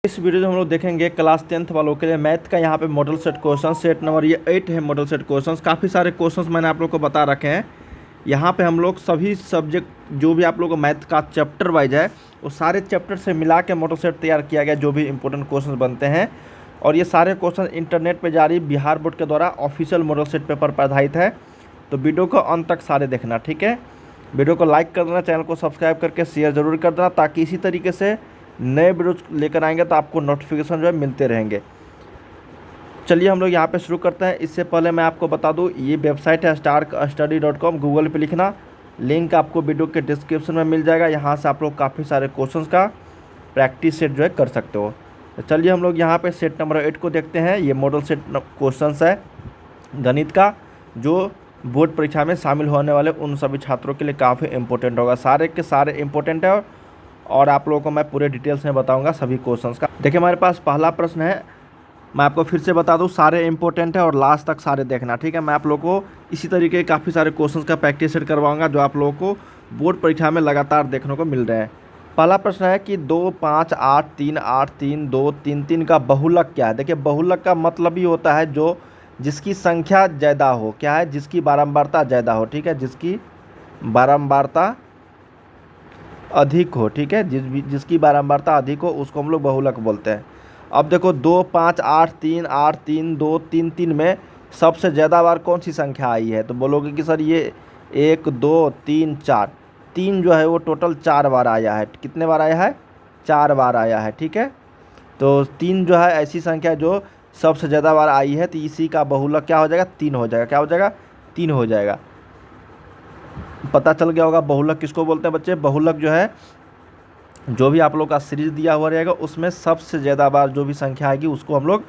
इस वीडियो में हम लोग देखेंगे क्लास 10th वालों के लिए मैथ का यहाँ पे model set question set number ये 8 है। मॉडल सेट क्वेश्चंस काफ़ी सारे क्वेश्चंस मैंने आप लोग को बता रखे हैं। यहाँ पे हम लोग सभी सब्जेक्ट जो भी आप लोग को मैथ का चैप्टर वाइज है वो सारे चैप्टर से मिला के मॉडल सेट तैयार किया गया, जो भी इंपॉर्टेंट क्वेश्चन बनते हैं। और ये सारे क्वेश्चन इंटरनेट पर जारी बिहार बोर्ड के द्वारा ऑफिशियल मॉडल सेट पेपर पर आधारित है। तो वीडियो को अंत तक सारे देखना, ठीक है। वीडियो को लाइक कर देना, चैनल को सब्सक्राइब करके शेयर ज़रूर कर देना, ताकि इसी तरीके से नए वीडियो लेकर आएंगे तो आपको नोटिफिकेशन जो है मिलते रहेंगे। चलिए हम लोग यहाँ पे शुरू करते हैं। इससे पहले मैं आपको बता दूँ, ये वेबसाइट है starkstudy.com। गूगल पे लिखना, लिंक आपको वीडियो के डिस्क्रिप्शन में मिल जाएगा। यहाँ से आप लोग काफ़ी सारे क्वेश्चंस का प्रैक्टिस सेट जो है कर सकते हो। तो चलिए हम लोग यहाँ पे सेट नंबर 8 को देखते हैं। ये मॉडल सेट क्वेश्चन है गणित का, जो बोर्ड परीक्षा में शामिल होने वाले उन सभी छात्रों के लिए काफ़ी इंपॉर्टेंट होगा। सारे के सारे इंपॉर्टेंट है और आप लोगों को मैं पूरे डिटेल्स में बताऊंगा सभी क्वेश्चंस का। देखिए हमारे पास पहला प्रश्न है, मैं आपको फिर से बता दूं सारे इंपॉर्टेंट है और लास्ट तक सारे देखना, ठीक है। मैं आप लोगों को इसी तरीके के काफ़ी सारे क्वेश्चंस का प्रैक्टिस सेट करवाऊंगा, जो आप लोगों को बोर्ड परीक्षा में लगातार देखने को मिल रहे हैं। पहला प्रश्न है कि 2, 5, 8, 3, 8, 3, 2, 3, 3 का बहुलक क्या है। देखिए बहुलक का मतलब ही होता है जो जिसकी संख्या ज़्यादा हो, क्या है, जिसकी बारंबारता ज़्यादा हो, ठीक है, जिसकी बारंबारता अधिक हो, ठीक है, जिसकी बारंबारता अधिक हो उसको हम लोग बहुलक बोलते हैं। अब देखो 2, 5, 8, 3, 8, 3, 2, 3, 3 में सबसे ज़्यादा बार कौन सी संख्या आई है। तो बोलोगे कि सर ये 1, 2, 3, 4, 3 जो है वो टोटल 4 बार आया है। कितने बार आया है? 4 बार आया है, ठीक है। तो 3 जो है ऐसी संख्या जो सबसे ज़्यादा बार आई है, तो इसी का बहुलक क्या हो जाएगा? 3 हो जाएगा। क्या हो जाएगा? 3 हो जाएगा। पता चल गया होगा बहुलक किसको बोलते हैं बच्चे। बहुलक जो है, जो भी आप लोग का सीरीज दिया हुआ रहेगा उसमें सबसे ज़्यादा बार जो भी संख्या आएगी उसको हम लोग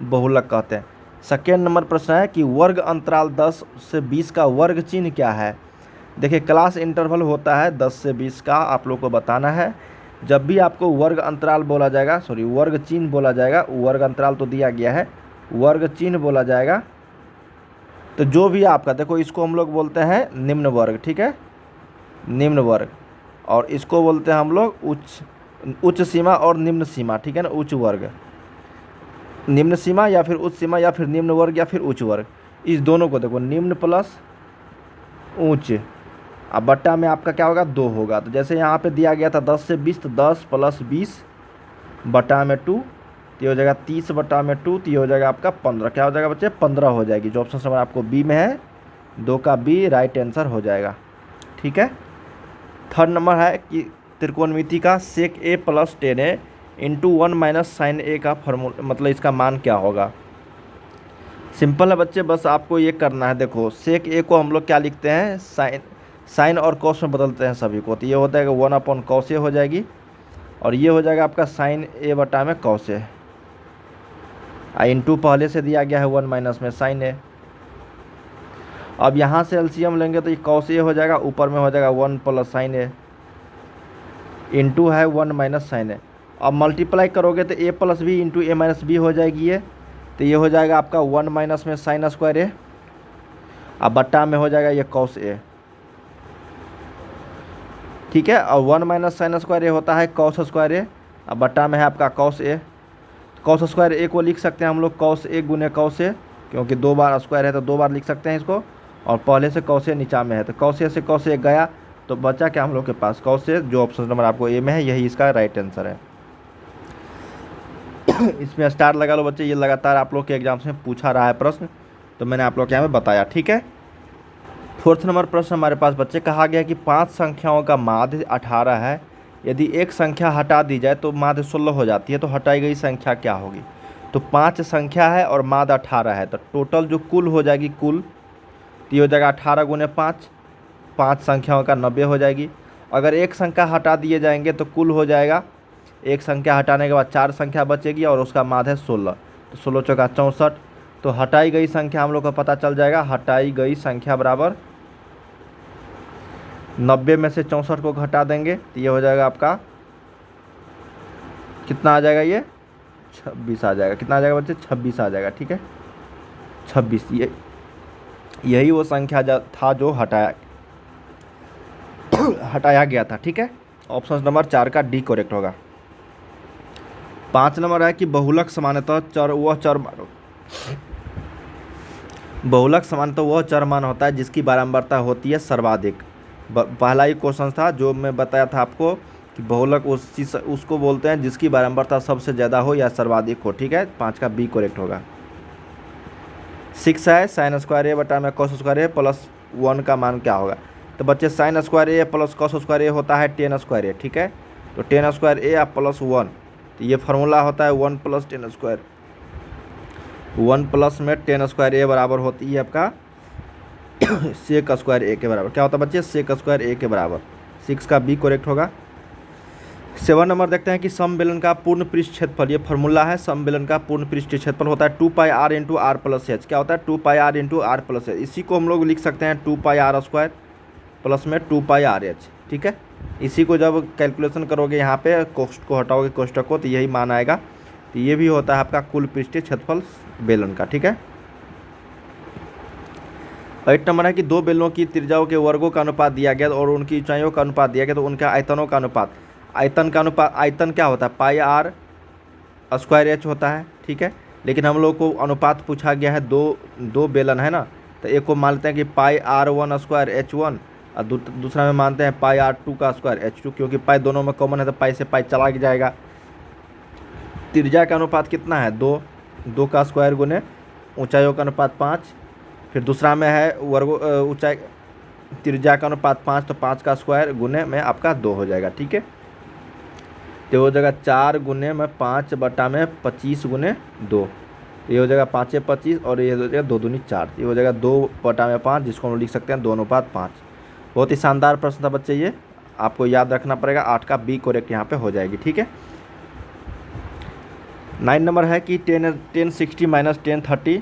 बहुलक कहते हैं। सेकेंड नंबर प्रश्न है कि वर्ग अंतराल 10 से 20 का वर्ग चिन्ह क्या है। देखिए क्लास इंटरवल होता है 10 से 20 का, आप लोग को बताना है। जब भी आपको वर्ग अंतराल बोला जाएगा, सॉरी वर्ग चिन्ह बोला जाएगा, वर्ग अंतराल तो दिया गया है, वर्ग चिन्ह बोला जाएगा, तो जो भी आपका, देखो इसको हम लोग बोलते हैं निम्न वर्ग, ठीक है, निम्न वर्ग। और इसको बोलते हैं हम लोग उच्च सीमा और निम्न सीमा, ठीक है ना, उच्च वर्ग, निम्न सीमा या फिर उच्च सीमा या फिर निम्न वर्ग या फिर उच्च वर्ग। इस दोनों को देखो, निम्न प्लस उच्च, अब बट्टा में आपका क्या होगा? 2 होगा। तो जैसे यहाँ पे दिया गया था 10 से 20, तो 10 + 20 बटा में 2, तो ये हो जाएगा 30 बटा में 2, तो ये हो जाएगा आपका 15। क्या हो जाएगा बच्चे? 15 हो जाएगी। जो ऑप्शन नंबर आपको बी में है, 2 का बी राइट आंसर हो जाएगा, ठीक है। थर्ड नंबर है कि त्रिकोणमिति का sec a + tan a × 1 - sin a का फॉर्मूला, मतलब इसका मान क्या होगा। सिंपल है बच्चे, बस आपको ये करना है। देखो sec a को हम लोग क्या लिखते हैं? साइन और कॉस में बदलते हैं सभी को। तो ये होता है कि 1/cos a हो जाएगी, और ये हो जाएगा आपका sin a बटा में cos a। इंटू पहले से दिया गया है 1 - में sin a। अब यहाँ से एलसीएम लेंगे तो ये cos a हो जाएगा, ऊपर में हो जाएगा 1 + sin a, इंटू है 1 - sin a। अब मल्टीप्लाई करोगे तो a + b into a - b हो जाएगी ये, तो ये हो जाएगा आपका 1 - में sin स्क्वायर a, अब बट्टा में हो जाएगा ये cos a, ठीक है। और 1 - sin स्क्वायर a होता है cos स्क्वायर a, अब बट्टा में है आपका cos a। cos square a को लिख सकते हैं हम लोग cos a × cos a, क्योंकि 2 बार स्क्वायर है तो 2 बार लिख सकते हैं इसको, और पहले से cos a नीचा में है, तो cos a से cos a गया, तो बचा क्या हम लोग के पास? cos a, जो ऑप्शन नंबर आपको ए में है, यही इसका राइट आंसर है। इसमें स्टार लगा लो बच्चे, ये लगातार आप लोग के एग्जाम्स में पूछा रहा है प्रश्न, तो मैंने आप लोग के यहाँ में बताया, ठीक है। फोर्थ नंबर प्रश्न हमारे पास बच्चे कहा गया कि 5 संख्याओं का माध्य 18 है, यदि एक संख्या हटा दी जाए तो माध्य 16 हो जाती है, तो हटाई गई संख्या क्या होगी। तो 5 संख्या है और माध्य 18 है, तो टोटल जो कुल हो जाएगी, कुल तो ये हो जाएगा 18 × 5, 5 संख्याओं का 90 हो जाएगी। अगर एक संख्या हटा दिए जाएंगे तो कुल हो जाएगा, एक संख्या हटाने के बाद 4 संख्या बचेगी और उसका माध्य है 16, तो 16 × 4 = 64। तो हटाई गई संख्या हम लोग को पता चल जाएगा, हटाई गई संख्या बराबर 90 में से 64 को घटा देंगे, तो ये हो जाएगा आपका कितना आ जाएगा? ये 26 आ जाएगा। कितना आ जाएगा बच्चे? 26 आ जाएगा, ठीक है, 26। ये यही वो संख्या था जो हटाया गया था, ठीक है। ऑप्शन नंबर 4 का डी करेक्ट होगा। 5 नंबर है कि बहुलक सामान्यतः चर वह चर मान बहुलक सामान्यतः वह चर मान होता है जिसकी बारंबारता होती है सर्वाधिक। पहला ही क्वेश्चन था जो मैं बताया था आपको कि बहुलक उसको बोलते हैं जिसकी बारंबारता सबसे ज़्यादा हो या सर्वाधिक हो। ठीक है, 5 का बी करेक्ट होगा। 6 है साइन स्क्वायर ए बटा में कॉस स्क्वायर ए प्लस 1 का मान क्या होगा। तो बच्चे साइन स्क्वायर ए प्लस कॉस स्क्वायर ए होता है टेन स्क्वायर ए। ठीक है, तो टेन स्क्वायर ए प्लस 1, तो ये फार्मूला होता है 1 प्लस टेन स्क्वायर। 1 प्लस में टेन स्क्वायर ए बराबर होती है आपका सेक स्क्वायर ए के बराबर। क्या होता है बच्चे, सेक स्क्वायर ए के बराबर। 6 का बी करेक्ट होगा। 7 नंबर देखते हैं कि समबेलन का पूर्ण पृष्ठ क्षेत्रफल, ये फार्मूला है समबेलन का पूर्ण पृष्ठ क्षेत्रफल होता है 2 pi r into r plus h. क्या होता है 2 pi r into r plus h. इसी को हम लोग लिख सकते हैं 2 पाई आर स्क्वायर प्लस में 2 पाई आर एच। ठीक है, इसी को जब कैलकुलेशन करोगे यहाँ पे कोष्ठ को हटाओगे कोष्ठक को तो यही मान आएगा। तो ये भी होता है आपका कुल पृष्ठीय क्षेत्रफल बेलन का। ठीक है, 8 नंबर है कि दो बेलनों की त्रिज्याओं के वर्गों का अनुपात दिया गया और उनकी ऊंचाइयों का अनुपात दिया गया, तो उनके आयतनों का अनुपात, आयतन क्या होता है पाई आर स्क्वायर एच होता है। ठीक है, लेकिन हम लोग को अनुपात पूछा गया है, दो बेलन है ना, तो एक को मानते हैं कि पाई आर 1 स्क्वायर एच 1 और दूसरा में मानते हैं पाई आर 2 का स्क्वायर एच 2, क्योंकि पाई दोनों में कॉमन है तो पाई से पाई चला जाएगा। त्रिज्या का अनुपात कितना है 2 का स्क्वायर गुने ऊंचाइयों का अनुपात 5, फिर दूसरा में है वर्ग ऊंचाई त्रिज्या का अनुपात 5, तो 5 का स्क्वायर गुने में आपका 2 हो जाएगा। ठीक है, तो हो जाएगा 4 गुने में 5 बटा में 25 गुने 2, ये हो जाएगा 5 25 और ये हो जाएगा 2 दूनी 4, ये हो जाएगा 2 बटा में 5, जिसको हम लिख सकते हैं 2 अनुपात 5। बहुत ही शानदार प्रश्न था बच्चे, ये आपको याद रखना पड़ेगा। 8 का बी करेक्ट यहाँ पे हो जाएगी। ठीक है, 9 नंबर है कि 10 60 माइनस 10 30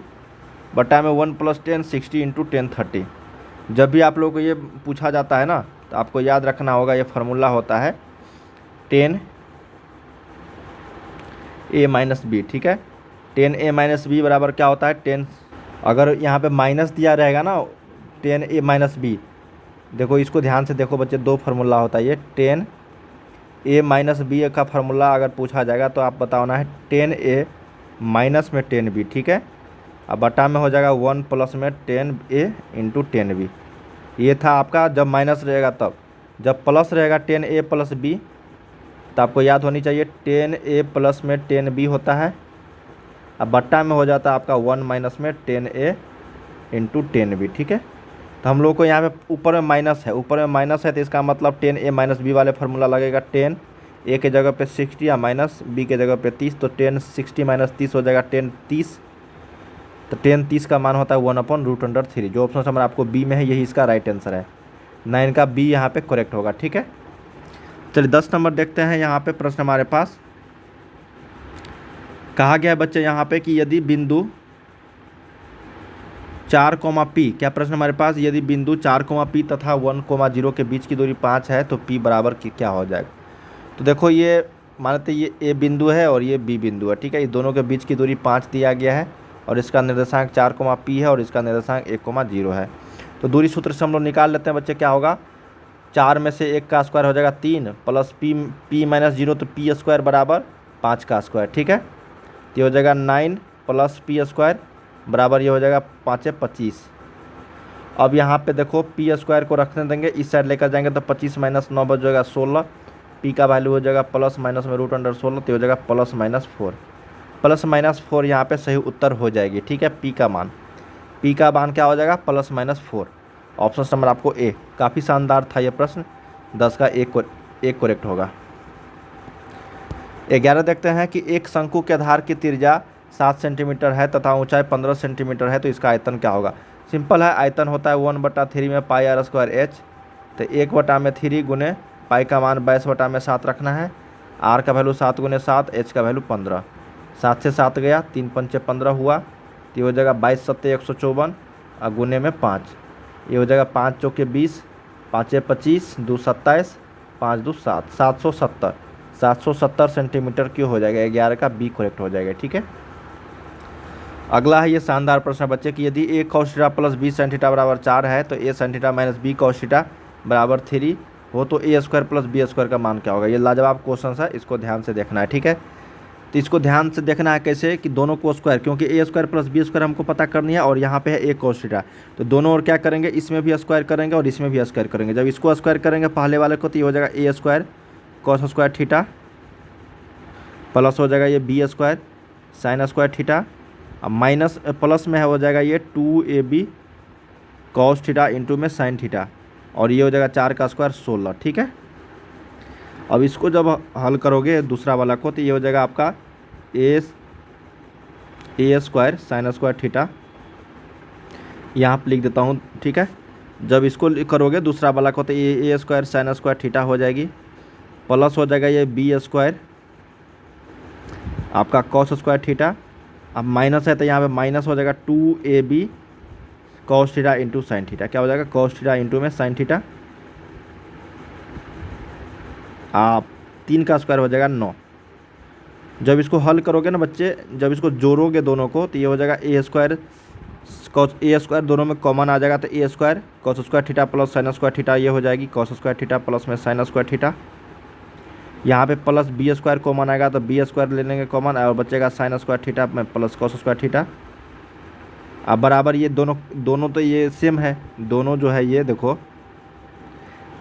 बटा में 1 प्लस 10 60 इंटू 10 30। जब भी आप लोग को ये पूछा जाता है ना, तो आपको याद रखना होगा, ये फार्मूला होता है 10 a माइनस बी। ठीक है, 10 a माइनस बी बराबर क्या होता है 10, अगर यहाँ पे माइनस दिया रहेगा ना 10 a माइनस बी, देखो इसको ध्यान से देखो बच्चे, दो फार्मूला होता है ये 10 a माइनस बी का फार्मूला अगर पूछा जाएगा तो आप बताना है 10 a माइनस में 10 b। ठीक है, अब बटा में हो जाएगा 1 प्लस में 10 a इंटू 10 b। ये था आपका जब माइनस रहेगा तब। जब प्लस रहेगा 10 a प्लस b, तो आपको याद होनी चाहिए 10 a प्लस में 10 b होता है। अब बट्टा में हो जाता है आपका 1 माइनस में 10 a इंटू 10 b। ठीक है, तो हम लोग को यहाँ पे ऊपर में माइनस है, तो इसका मतलब 10 a माइनस बी वाले फार्मूला लगेगा। 10 a के जगह पे 60 या माइनस b के जगह पे 30, तो 10 60 माइनस 30 हो जाएगा 10 30, तो 10 30 का मान होता है 1/√3। जो ऑप्शन नंबर आपको बी में है यही इसका राइट आंसर है। 9 का बी यहाँ पे करेक्ट होगा। ठीक है, चलिए 10 नंबर देखते हैं। यहाँ पे प्रश्न हमारे पास कहा गया है बच्चे यहाँ पे कि यदि बिंदु 4, P, क्या प्रश्न हमारे पास, यदि बिंदु 4, P तथा 1, 0 के बीच की दूरी 5 है तो P बराबर की क्या हो जाएगा। तो देखो ये मानते ये A बिंदु है और ये B बिंदु है। ठीक है, ये दोनों के बीच की दूरी 5 दिया गया है और इसका निर्देशांक 4, P है और इसका निर्देशांक 1, 0 है। तो दूरी सूत्र से हम लोग निकाल लेते हैं बच्चे। क्या होगा, 4 में से 1 का स्क्वायर हो जाएगा 3 प्लस P माइनस 0, तो P स्क्वायर बराबर 5 का स्क्वायर। ठीक है, तो ये हो जाएगा 9 प्लस P स्क्वायर बराबर ये हो जाएगा 5 25। अब यहाँ पे देखो P स्क्वायर को रखने देंगे, इस साइड लेकर जाएंगे तो 25 माइनस 9 बच जाएगा 16। P का वैल्यू हो जाएगा प्लस माइनस में √16, तो हो जाएगा प्लस माइनस 4। प्लस माइनस 4 यहाँ पे सही उत्तर हो जाएगी। ठीक है, P का मान क्या हो जाएगा प्लस माइनस 4। ऑप्शन नंबर आपको ए। काफ़ी शानदार था ये प्रश्न, 10 का एक करेक्ट होगा। 11 देखते हैं कि एक शंकु के आधार की त्रिज्या 7 सेंटीमीटर है तथा ऊंचाई 15 सेंटीमीटर है, तो इसका आयतन क्या होगा। सिंपल है, आयतन होता है 1/3 में पाई आर स्क्वायर एच, तो 1/3 गुने पाई का मान 22/7 रखना है, आर का वैल्यू 7 गुने 7, एच का वैल्यू 15। 7 से 7 गया, 3 पंचे 15 हुआ, तो ये हो जाएगा 22 सत्ते 154 और गुने में 5, ये हो जाएगा 5 चौके 20, 5 25, 2 27, 5 2 7, 770 सेंटीमीटर क्यों हो जाएगा। 11 का बी करेक्ट हो जाएगा। ठीक है, अगला है ये शानदार प्रश्न बच्चे कि यदि a cos theta plus b sin theta बराबर 4 है तो a sin theta minus b cos theta बराबर 3 हो, तो a square plus b square का मान क्या होगा। ये लाजवाब क्वेश्चन है, इसको ध्यान से देखना है। ठीक है, तो इसको ध्यान से देखना है कैसे कि दोनों को स्क्वायर, क्योंकि ए स्क्वायर प्लस बी स्क्वायर हमको पता करनी है और यहाँ पे है ए कॉस थीटा। तो दोनों और क्या करेंगे, इसमें भी स्क्वायर करेंगे और इसमें भी स्क्वायर करेंगे। जब इसको स्क्वायर करेंगे पहले वाले को तो ये हो जाएगा a square cos square theta plus हो जाएगा ये b square sine square theta. अब माइनस प्लस में है हो जाएगा ये 2ab कॉस थीटा इंटू में साइन थीटा और ये हो जाएगा 4 का स्क्वायर 16। ठीक है, अब इसको जब हल करोगे दूसरा वाला को तो ये हो जाएगा आपका ए स्क्वायर साइन स्क्वायर थीटा, यहाँ पर लिख देता हूँ। ठीक है, जब इसको करोगे दूसरा वाला को तो ये ए स्क्वायर साइन स्क्वायर थीटा हो जाएगी प्लस हो जाएगा ये बी स्क्वायर आपका कॉस स्क्वायर थीटा। अब माइनस है तो यहाँ पे माइनस हो जाएगा 2ab cos theta into sine theta. क्या हो जाएगा, कॉस थीटा इंटू में साइन थीटा। आप 3 का स्क्वायर हो जाएगा 9। जब इसको हल करोगे ना बच्चे, जब इसको जोड़ोगे दोनों को तो ये हो जाएगा a square cos a square, दोनों में कॉमन आ जाएगा तो a square cos square theta plus sine square theta ये हो जाएगी कॉस स्क्वायर थीटा प्लस में साइन स्क्वायर थीटा। यहाँ पे प्लस बी स्क्वायर कॉमन आएगा तो बी स्क्वायर ले लेंगे कॉमन और बचेगा साइन स्क्वायर थीटा में प्लस कॉस स्क्वायर थीटा। अब बराबर ये दोनों तो ये सेम है, दोनों जो है ये देखो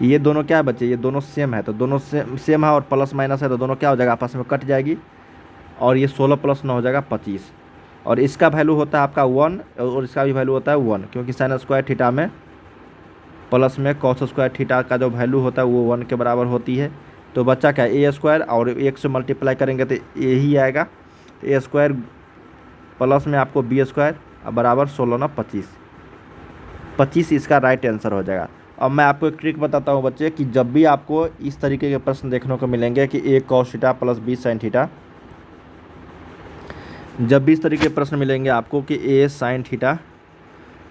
ये दोनों क्या है बच्चे, ये दोनों सेम है। तो दोनों सेम है और प्लस माइनस है तो दोनों क्या हो जाएगा, आपस में कट जाएगी और ये 16 प्लस 9 हो जाएगा 25। और इसका वैल्यू होता है आपका 1 और इसका भी वैल्यू होता है 1, क्योंकि साइन स्क्वायर थीटा में प्लस में कॉस स्क्वायर थीटा का जो वैल्यू होता है वो 1 के बराबर होती है। तो बच्चा क्या ए स्क्वायर और 1 से मल्टीप्लाई करेंगे तो ए ही आएगा। तो ए स्क्वायर प्लस में आपको बी स्क्वायर बराबर 16 ना 25 इसका राइट आंसर हो जाएगा। अब मैं आपको एक ट्रिक बताता हूँ बच्चे कि जब भी आपको इस तरीके के प्रश्न देखने को मिलेंगे कि A cos theta plus B sine theta, जब भी इस तरीके के प्रश्न मिलेंगे आपको कि ए साइन थीटा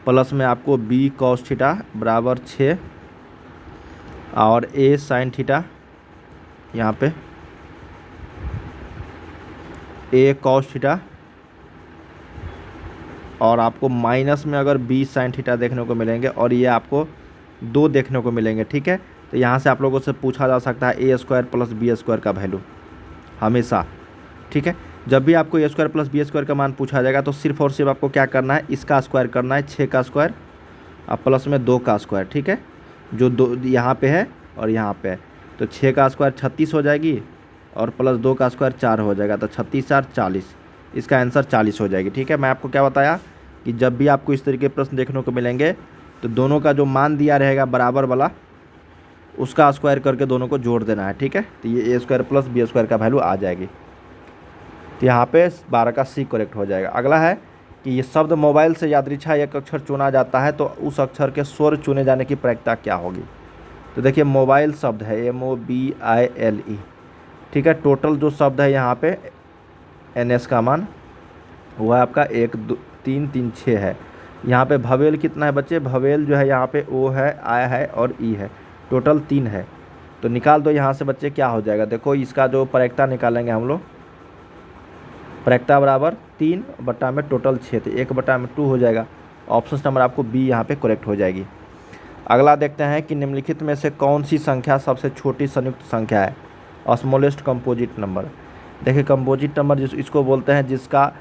प्लस में आपको बी कॉस थीटा बराबर 6 और ए साइन थीटा यहाँ पे ए कॉस थीटा और आपको माइनस में अगर बी साइन थीटा देखने को मिलेंगे और ये आपको 2 देखने को मिलेंगे। ठीक है, तो यहाँ से आप लोगों से पूछा जा सकता है ए स्क्वायर प्लस बी स्क्वायर का वैल्यू हमेशा। ठीक है, जब भी आपको ए स्क्वायर प्लस बी स्क्वायर का मान पूछा जाएगा तो सिर्फ और सिर्फ आपको क्या करना है, इसका स्क्वायर करना है 6 का स्क्वायर और प्लस में 2 का स्क्वायर। ठीक है, जो 2 यहाँ पे है और यहाँ पे है तो 6 का स्क्वायर 36 हो जाएगी और प्लस 2 का स्क्वायर 4 हो जाएगा तो 36 4 40, इसका आंसर 40 हो जाएगी। ठीक है, मैं आपको क्या बताया कि जब भी आपको इस तरीके के प्रश्न देखने को मिलेंगे तो दोनों का जो मान दिया रहेगा बराबर वाला उसका स्क्वायर करके दोनों को जोड़ देना है। ठीक है, तो ये ए स्क्वायर प्लस बी स्क्वायर का वैल्यू आ जाएगी। तो यहाँ पे 12 का सी करेक्ट हो जाएगा। अगला है कि ये शब्द मोबाइल से यादृच्छा एक अक्षर चुना जाता है तो उस अक्षर के स्वर चुने जाने की प्रायिकता क्या होगी। तो देखिए मोबाइल शब्द है MOBILE। ठीक है, टोटल जो शब्द है यहाँ पे NS का मान वो है आपका 1 2 3 3 6 है। यहाँ पे भवेल कितना है बच्चे, भवेल जो है यहाँ पे O है I है और E है, टोटल 3 है। तो निकाल दो यहाँ से बच्चे, क्या हो जाएगा देखो इसका जो प्रायिकता निकालेंगे हम लोग, प्रायिकता बराबर 3 बटा में टोटल 6 तो 1 बटा में 2 हो जाएगा। ऑप्शन नंबर आपको बी यहाँ पे करेक्ट हो जाएगी। अगला देखते हैं कि निम्नलिखित में से कौन सी संख्या सबसे छोटी संयुक्त संख्या है, स्मॉलेस्ट कंपोजिट नंबर। देखिए कंपोजिट नंबर इसको बोलते हैं जिसका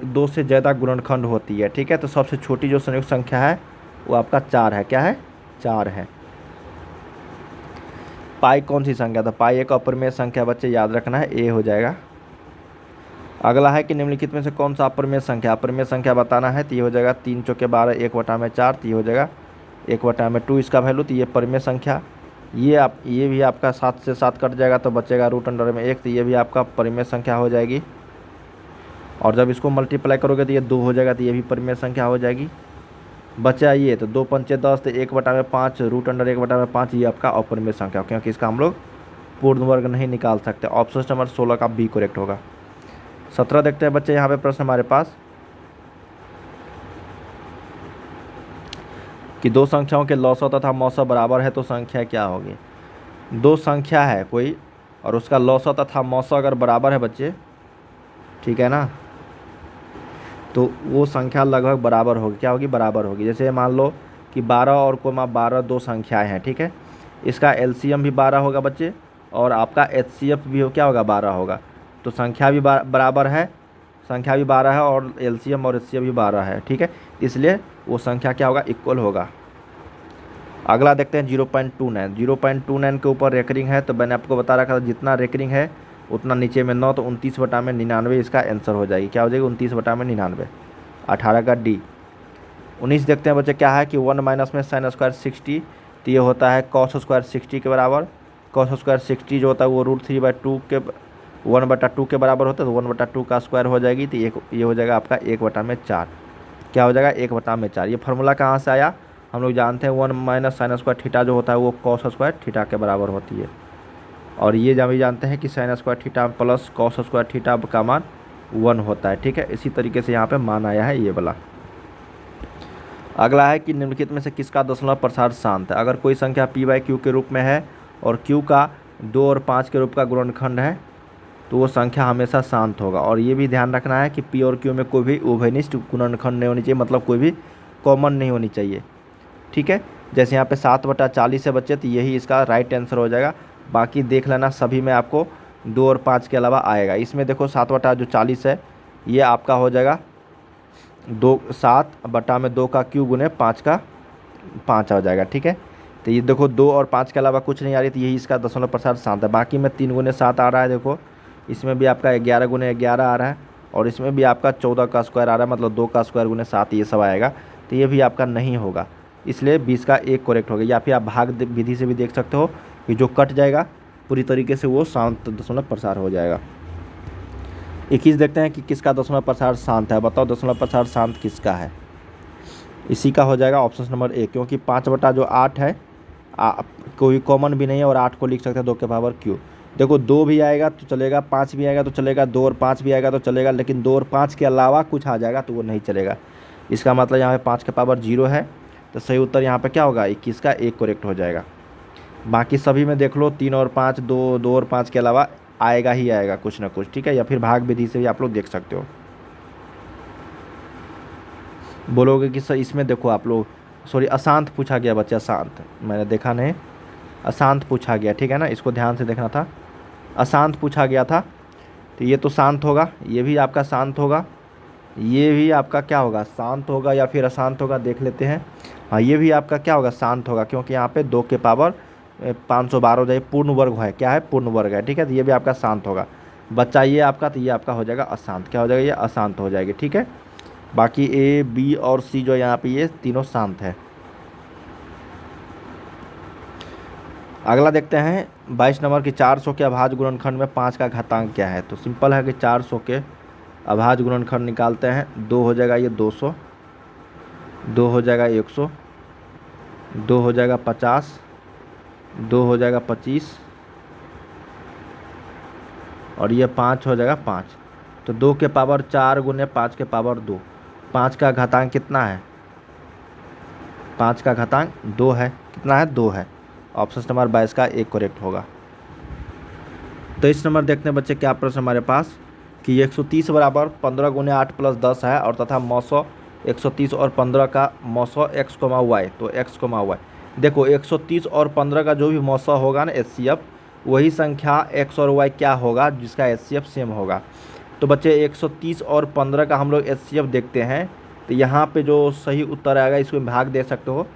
2 से ज़्यादा गुणनखंड होती है। ठीक है, तो सबसे छोटी जो संयुक्त संख्या है वो आपका 4 है। क्या है, 4 है। पाई कौन सी संख्या, तो पाई एक अपरिमेय संख्या बच्चे याद रखना है, ए हो जाएगा। अगला है कि निम्नलिखित में से कौन सा अपरिमेय संख्या, अपरिमेय संख्या बताना है तो ये हो जाएगा 3 चौके 12 1 बटा में 4 तो ये हो जाएगा 1 बटा में 2 इसका वैल्यू। तो ये परिमेय संख्या, ये भी आपका 7 से 7 कट जाएगा तो बचेगा रूट अंडर में 1 तो ये भी आपका परिमेय संख्या हो जाएगी। और जब इसको मल्टीप्लाई करोगे तो ये 2 हो जाएगा तो ये भी परिमेय संख्या हो जाएगी। बचा ये तो 2 पंचे 10 तो 1 बटा में 5 रूट अंडर 1 बटा में 5 ये आपका अपरिमेय संख्या, क्योंकि इसका हम लोग पूर्ण वर्ग नहीं निकाल सकते। ऑप्शन नंबर 16 का बी करेक्ट होगा। 17 देखते हैं बच्चे यहाँ पे प्रश्न हमारे पास कि 2 संख्याओं के लौसव तथा मौसव बराबर है तो संख्या क्या होगी। 2 संख्या है कोई और उसका लौसव तथा मौसव अगर बराबर है बच्चे, ठीक है ना, तो वो संख्या लगभग बराबर होगी। क्या होगी, बराबर होगी। जैसे मान लो कि 12 और 12 2 संख्याएं हैं। ठीक है, इसका LCM भी 12 होगा बच्चे और आपका HCF भी क्या होगा, 12 होगा। तो संख्या भी बराबर है, संख्या भी 12 है और एलसीएम और एचसीएफ भी 12 है, ठीक है। इसलिए वो संख्या क्या होगा, इक्वल होगा। अगला देखते हैं 0.29। 0.29 के ऊपर रेकरिंग है, तो मैंने आपको बता रखा था जितना रेकरिंग है उतना नीचे में 9, तो 29/99 इसका आंसर हो जाएगी। क्या हो जाएगी, 29/99। 18 का डी। 19 देखते हैं बच्चे क्या है कि 1 माइनस में साइन स्क्वायर 60, तो ये होता है कॉस स्क्वायर 60 के बराबर। कॉस स्क्वायर 60 जो होता है वो √3/2 के 1/2 के बराबर होता है, तो 1/2 का स्क्वायर हो जाएगी, तो ये हो जाएगा आपका 1/4। क्या हो जाएगा, 1/4। ये फार्मूला कहाँ से आया, हम लोग जानते हैं 1 माइनस साइन स्क्वायर थीटा जो होता है वो कॉस स्क्वायर थीटा के बराबर होती है। और ये भी जानते हैं कि sign square theta plus cos square theta का मान 1 होता है, ठीक है। इसी तरीके से यहाँ पे मान आया है ये वाला। अगला है कि निम्नलिखित में से किसका दशमलव प्रसार शांत है। अगर कोई संख्या p/q के रूप में है और q का 2 और 5 के रूप का गुणनखंड है तो वो संख्या हमेशा शांत होगा। और ये भी ध्यान रखना है कि p और q में कोई भी उभयनिष्ठ गुणनखंड नहीं होनी चाहिए, मतलब कोई भी कॉमन नहीं होनी चाहिए, ठीक है। जैसे यहाँ पे 7/40 है बच्चे, तो यही इसका राइट आंसर हो जाएगा। बाकी देख लेना सभी में आपको 2 और 5 के अलावा आएगा। इसमें देखो 7/40 है, ये आपका हो जाएगा 7/2 का q गुने 5 का 5 आ जाएगा, ठीक है। तो ये देखो 2 और 5 के अलावा कुछ नहीं आ रही, तो यही इसका दशमलव प्रसार शांत है। बाकी में 3 गुने 7 आ रहा है, देखो इसमें भी आपका 11 गुने 11 आ रहा है और इसमें भी आपका 14 का स्क्वायर आ रहा है, मतलब 2 का स्क्वायर गुने 7 ये सब आएगा, तो ये भी आपका नहीं होगा। इसलिए 20 का 1 करेक्ट होगा। या फिर आप भाग विधि से भी देख सकते हो कि जो कट जाएगा पूरी तरीके से वो शांत दशमलव प्रसार हो जाएगा। 21 देखते हैं कि किसका दशमलव प्रसार शांत है। बताओ दशमलव प्रसार शांत किसका है। इसी का हो जाएगा ऑप्शन नंबर ए, क्योंकि 5/8 है, कोई कॉमन भी नहीं है और 8 को लिख सकते हैं 2 के पावर q। देखो 2 भी आएगा तो चलेगा, 5 भी आएगा तो चलेगा, 2 और 5 भी आएगा तो चलेगा, लेकिन 2 और 5 के अलावा कुछ आ जाएगा तो वो नहीं चलेगा। इसका मतलब यहाँ पे 5 के पावर 0 है, तो सही उत्तर यहाँ पे क्या होगा, 21 का 1 करेक्ट हो जाएगा। बाकी सभी में देख लो 3 और 5, 2 और 5 के अलावा आएगा ही आएगा कुछ ना कुछ, ठीक है। या फिर भाग विधि से भी आप लोग देख सकते हो। बोलोगे कि सर इसमें देखो आप लोग, सॉरी अशांत पूछा गया बच्चा, अशांत मैंने देखा नहीं, अशांत पूछा गया, ठीक है ना, इसको ध्यान से देखना था। अशांत पूछा गया था, तो ये तो शांत होगा, ये भी आपका शांत होगा, ये भी आपका क्या होगा, शांत होगा या फिर अशांत होगा, देख लेते हैं। हाँ, ये भी आपका क्या होगा, शांत होगा, क्योंकि यहाँ पे 2 के पावर 512 जाए पूर्ण वर्ग है, क्या है, पूर्ण वर्ग है, ठीक है। तो ये भी आपका शांत होगा। बच्चा ये आपका, तो ये आपका हो जाएगा अशांत। क्या हो जाएगा, ये अशांत हो जाएगी, ठीक है। बाकी ए, बी और सी जो यहाँ पे ये तीनों शांत है। अगला देखते हैं 22 नंबर की 400 के अभाज्य गुणनखंड में 5 का घातांक क्या है। तो सिंपल है कि 400 के अभाज्य गुणनखंड निकालते हैं। 2 हो जाएगा ये 200, 2 हो जाएगा 100, 2 हो जाएगा 50, 2 हो जाएगा 25 और ये 5 हो जाएगा 5। तो 2 के पावर 4 गुने 5 के पावर 2। 5 का घातांक कितना है, 5 का घातांक 2 है। कितना है, 2 है। ऑप्शन नंबर 22 का 1 करेक्ट होगा। 23 नंबर देखते हैं बच्चे क्या प्रश्न हमारे पास कि 130 बराबर 15 गुने 8 प्लस 10 है और तथा मौसौ 130 और 15 का मौसौ x, y। तो x, y देखो 130 और 15 का जो भी मौसौ होगा ना HCF, वही संख्या x और y क्या होगा जिसका HCF सेम होगा। तो बच्चे 130 और 15 का हम लोग HCF देखते हैं, तो यहाँ पे जो सही उत्तर आएगा इसको भाग दे सकते हो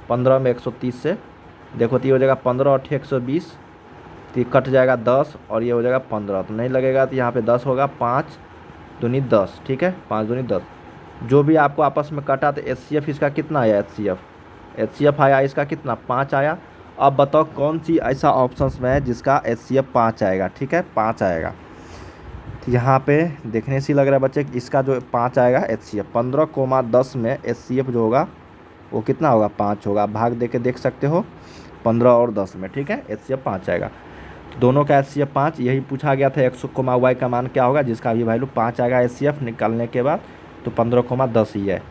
15 में 130 से। देखो तो ये हो जाएगा 15 और 120, तो ये कट जाएगा 10 और ये हो जाएगा 15, तो नहीं लगेगा, तो यहाँ पे 10 होगा, 5 दूनी 10, ठीक है, 5 दूनी 10। जो भी आपको आपस में कटा तो HCF इसका कितना आया, HCF आया इसका कितना, 5 आया। अब बताओ कौन सी ऐसा ऑप्शंस में है जिसका HCF 5 आएगा, ठीक है, 5 आएगा। तो यहाँ पे देखने से लग रहा है बच्चे इसका जो 5 आएगा HCF, 15,10 में HCF जो होगा वो कितना होगा, 5 होगा। भाग दे के देख सकते हो 15 और 10 में, ठीक है, HCF 5 आएगा। तो दोनों का HCF 5, यही पूछा गया था x, y का मान क्या होगा जिसका भी वैल्यू 5 आएगा HCF निकालने के बाद, तो 15,10 ही है।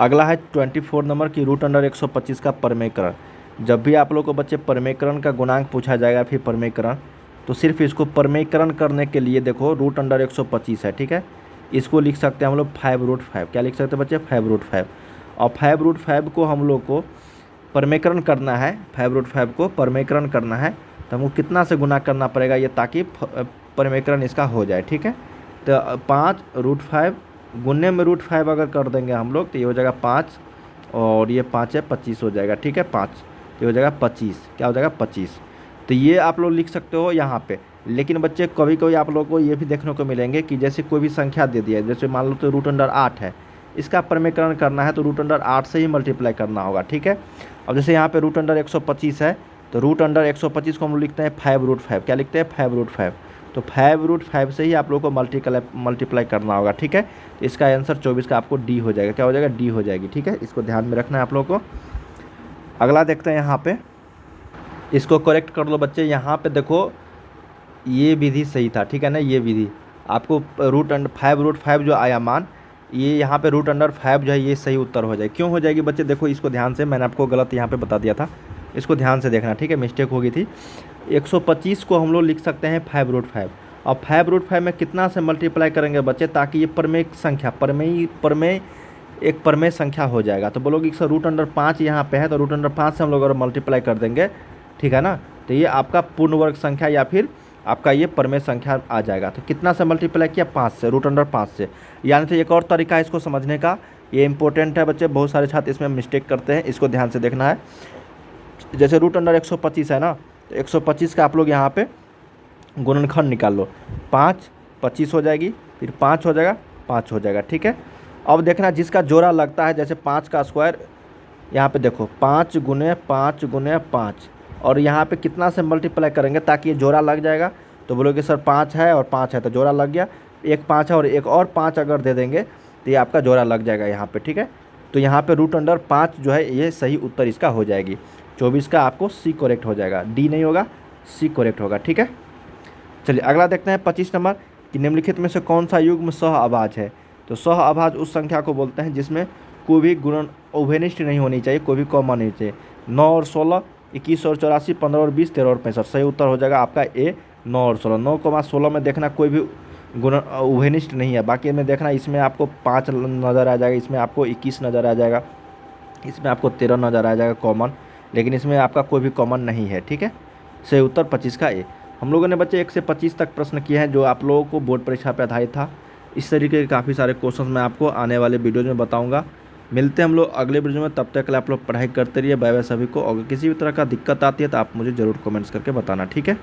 अगला है 24 नंबर की √125 का परमेयकरण। जब भी आप लोग को बच्चे परमेयकरण का गुणांक पूछा जाएगा फिर परमेयकरण, तो सिर्फ इसको परमेयकरण करने के लिए देखो √125 है, ठीक है, इसको लिख सकते हैं हम लोग 5√5। क्या लिख सकते हैं बच्चे, 5√5। और 5√5 को हम लोग को परमेयकरण करना है, 5√5 को परमेयकरण करना है, तो हमको कितना से गुना करना पड़ेगा ये, ताकि परिमेयकरण इसका हो जाए, ठीक है। तो 5√5 गुने में √5 अगर कर देंगे हम लोग तो ये हो जाएगा 5 और ये 5 है 25 हो जाएगा, ठीक है। 5 ये हो जाएगा 25, क्या हो जाएगा 25। तो ये आप लोग लिख सकते हो यहाँ पे। लेकिन बच्चे कभी कभी आप लोगों को ये भी देखने को मिलेंगे कि जैसे कोई भी संख्या दे दिया है, जैसे मान लो तो √8 है, इसका परिमेयकरण करना है तो √8 से ही मल्टीप्लाई करना होगा, ठीक है। अब जैसे यहाँ पे √125 है तो √125 को हम लोग लिखते हैं 5√5, क्या लिखते हैं 5√5। तो 5√5 से ही आप लोग को मल्टीप्लाई करना होगा, ठीक है। तो इसका आंसर 24 का आपको डी हो जाएगा, क्या हो जाएगा डी हो जाएगी, ठीक है। इसको ध्यान में रखना है आप लोग को। अगला देखते हैं यहाँ पे, इसको करेक्ट कर लो बच्चे। यहाँ पे देखो ये विधि सही था, ठीक है ना। ये विधि आपको √5 जो आया मान, ये यहाँ पे √5 जो है ये सही उत्तर हो जाए। क्यों हो जाएगी बच्चे, देखो इसको ध्यान से, मैंने आपको गलत यहाँ पे बता दिया था, इसको ध्यान से देखना, ठीक है, मिस्टेक हो गई थी। 125 को हम लोग लिख सकते हैं 5√5 और 5√5 में कितना से मल्टीप्लाई करेंगे बच्चे, ताकि ये प्रमेय संख्या एक प्रमेय संख्या हो जाएगा। तो बोलोगे सर √5 यहाँ पे है तो √5 से हम लोग अगर मल्टीप्लाई कर देंगे, ठीक है ना, तो ये आपका पूर्ण वर्ग संख्या या फिर आपका ये प्रमेय संख्या आ जाएगा। तो कितना से मल्टीप्लाई किया 5 से, √5 से। यानी तो एक और तरीका है इसको समझने का, ये इंपॉर्टेंट है बच्चे, बहुत सारे छात्र इसमें मिस्टेक करते हैं, इसको ध्यान से देखना है। जैसे √125 है ना, तो 125 का आप लोग यहाँ पे गुणनखंड निकाल लो, 5 25 हो जाएगी, फिर 5 हो जाएगा 5 हो जाएगा, ठीक है। अब देखना जिसका जोड़ा लगता है, जैसे 5 का स्क्वायर, यहाँ पे देखो 5 गुने 5 गुने 5, और यहाँ पे कितना से मल्टीप्लाई करेंगे ताकि ये जोड़ा लग जाएगा। तो बोलोगे सर 5 है और 5 है तो जोड़ा लग गया, एक 5 है और एक और 5 अगर दे देंगे तो ये आपका जोड़ा लग जाएगा यहाँ पे, ठीक है। तो यहाँ पे √5 जो है ये सही उत्तर इसका हो जाएगी। 24 का आपको सी करेक्ट हो जाएगा, डी नहीं होगा, सी करेक्ट होगा, ठीक है। चलिए अगला देखते हैं 25 नंबर कि निम्नलिखित में से कौन सा युग्म सह अभाज्य है। तो सह अभाज्य उस संख्या को बोलते हैं जिसमें कोई भी गुणन उभयनिष्ठ नहीं होनी चाहिए, कोई भी कॉमन नहीं चाहिए। 9 और 16, 21 और 84, 15 और 20, 13 और 65, सही उत्तर हो जाएगा आपका ए 9 और 16। 9,16 में देखना कोई भी गुण उभयनिष्ठ नहीं है, बाकी में देखना इसमें आपको 5 नज़र आ जाएगा, इसमें आपको 21 नज़र आ जाएगा, इसमें आपको 13 नज़र आ जाएगा कॉमन, लेकिन इसमें आपका कोई भी कॉमन नहीं है, ठीक है। सही उत्तर 25 का ए। हम लोगों ने बच्चे 1 से 25 तक प्रश्न किए हैं जो आप लोगों को बोर्ड परीक्षा पर आधारित था। इस तरीके के काफ़ी सारे क्वेश्चन मैं आपको आने वाले वीडियोज़ में बताऊँगा। मिलते हैं हम लोग अगले वीडियो में, तब तक के लिए आप लोग पढ़ाई करते रहिए। बाय बाय सभी को। अगर किसी भी तरह का दिक्कत आती है तो आप मुझे ज़रूर कमेंट्स करके बताना, ठीक है।